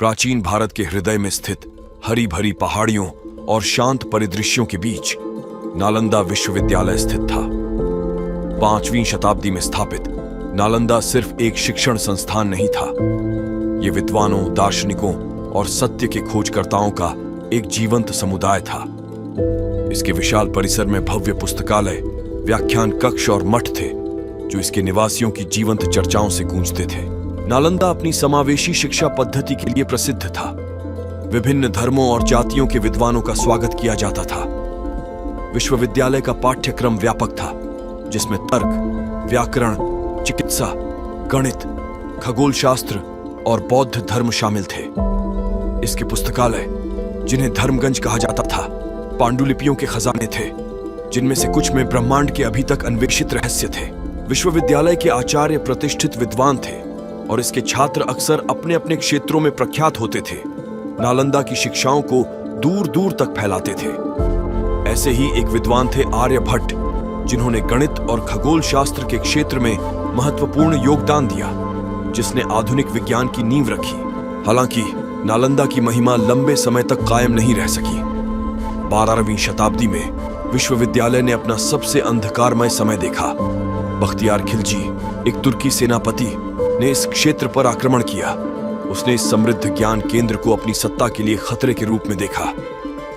प्राचीन भारत के हृदय में स्थित हरी भरी पहाड़ियों और शांत परिदृश्यों के बीच नालंदा विश्वविद्यालय स्थित था। 5वीं शताब्दी में स्थापित नालंदा सिर्फ एक शिक्षण संस्थान नहीं था, ये विद्वानों, दार्शनिकों और सत्य के खोजकर्ताओं का एक जीवंत समुदाय था। इसके विशाल परिसर में भव्य पुस्तकालय, व्याख्यान कक्ष और मठ थे जो इसके निवासियों की जीवंत चर्चाओं से गूंजते थे। नालंदा अपनी समावेशी शिक्षा पद्धति के लिए प्रसिद्ध था। विभिन्न धर्मों और जातियों के विद्वानों का स्वागत किया जाता था। विश्वविद्यालय का पाठ्यक्रम व्यापक था, जिसमें तर्क, व्याकरण, चिकित्सा, गणित, खगोल शास्त्र और बौद्ध धर्म शामिल थे। इसके पुस्तकालय, जिन्हें धर्मगंज कहा जाता था, पांडुलिपियों के खजाने थे, जिनमें से कुछ में ब्रह्मांड के अभी तक अन्वेषित रहस्य थे। विश्वविद्यालय के आचार्य प्रतिष्ठित विद्वान थे और इसके छात्र अक्सर अपने अपने क्षेत्रों में प्रख्यात होते थे। नालंदा की शिक्षाओं को दूर दूर तक फैलाते थे। ऐसे ही एक विद्वान थे आर्यभट्ट, जिन्होंने गणित और खगोल शास्त्र के क्षेत्र में महत्वपूर्ण योगदान दिया, जिसने आधुनिक विज्ञान की नींव रखी। हालांकि नालंदा की महिमा लंबे समय तक कायम नहीं रह सकी। 12वीं शताब्दी में विश्वविद्यालय ने अपना सबसे अंधकारमय समय देखा। बख्तियार खिलजी, एक तुर्की सेनापति, ने इस क्षेत्र पर आक्रमण किया। उसने इस समृद्ध ज्ञान केंद्र को अपनी सत्ता के लिए खतरे के रूप में देखा।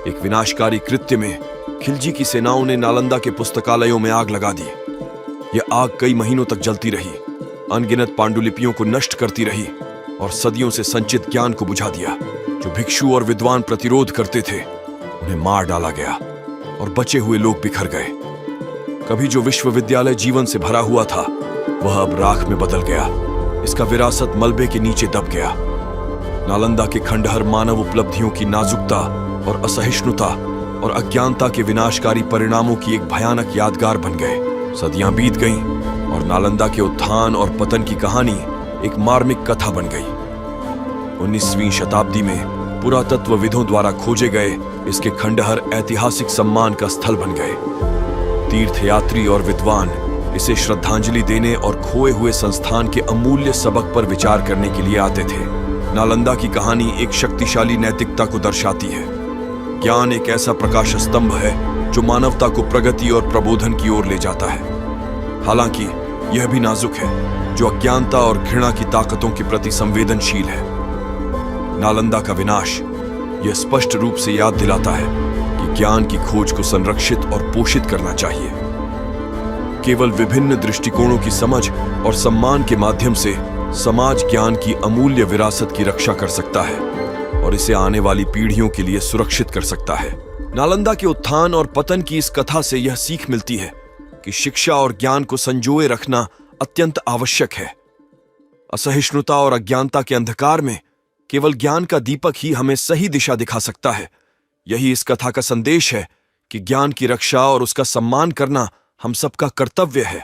एक विनाशकारी कृत्य में खिलजी की सेनाओं ने नालंदा के पुस्तकालयों में आग लगा दी। यह आग कई महीनों तक जलती रही, अनगिनत पांडुलिपियों को नष्ट करती रही और सदियों से संचित ज्ञान को बुझा दिया। जो भिक्षु और विद्वान प्रतिरोध करते थे, उन्हें मार डाला गया और बचे हुए लोग बिखर गए। कभी जो विश्वविद्यालय जीवन से भरा हुआ था, वह अब राख में बदल गया। इसका विरासत मलबे के नीचे दब गया। नालंदा के खंडहर मानव उपलब्धियों की नाजुकता और असहिष्णुता और अज्ञानता के विनाशकारी परिणामों की एक भयानक यादगार बन गए। सदियां बीत गईं और नालंदा के उत्थान और पतन की कहानी एक मार्मिक कथा बन गई। 19वीं शताब्दी में पुरातत्वविदों द्वारा खोजे गए इसके खंडहर ऐतिहासिक सम्मान का स्थल बन गए। तीर्थयात्री और विद्वान इसे श्रद्धांजलि देने और खोए हुए संस्थान के अमूल्य सबक पर विचार करने के लिए आते थे। नालंदा की कहानी एक शक्तिशाली नैतिकता को दर्शाती है। ज्ञान एक ऐसा प्रकाश स्तंभ है जो मानवता को प्रगति और प्रबोधन की ओर ले जाता है। हालांकि यह भी नाजुक है, जो अज्ञानता और घृणा की ताकतों के प्रति संवेदनशील है। नालंदा का विनाश यह स्पष्ट रूप से याद दिलाता है कि ज्ञान की खोज को संरक्षित और पोषित करना चाहिए। केवल विभिन्न दृष्टिकोणों की समझ और सम्मान के माध्यम से समाज ज्ञान की अमूल्य विरासत की रक्षा कर सकता है और इसे आने वाली पीढ़ियों के लिए सुरक्षित कर सकता है। नालंदा के उत्थान और पतन की इस कथा से यह सीख मिलती है कि शिक्षा और ज्ञान को संजोए रखना अत्यंत आवश्यक है। असहिष्णुता और अज्ञानता के अंधकार में केवल ज्ञान का दीपक ही हमें सही दिशा दिखा सकता है। यही इस कथा का संदेश है कि ज्ञान की रक्षा और उसका सम्मान करना हम सबका कर्तव्य है।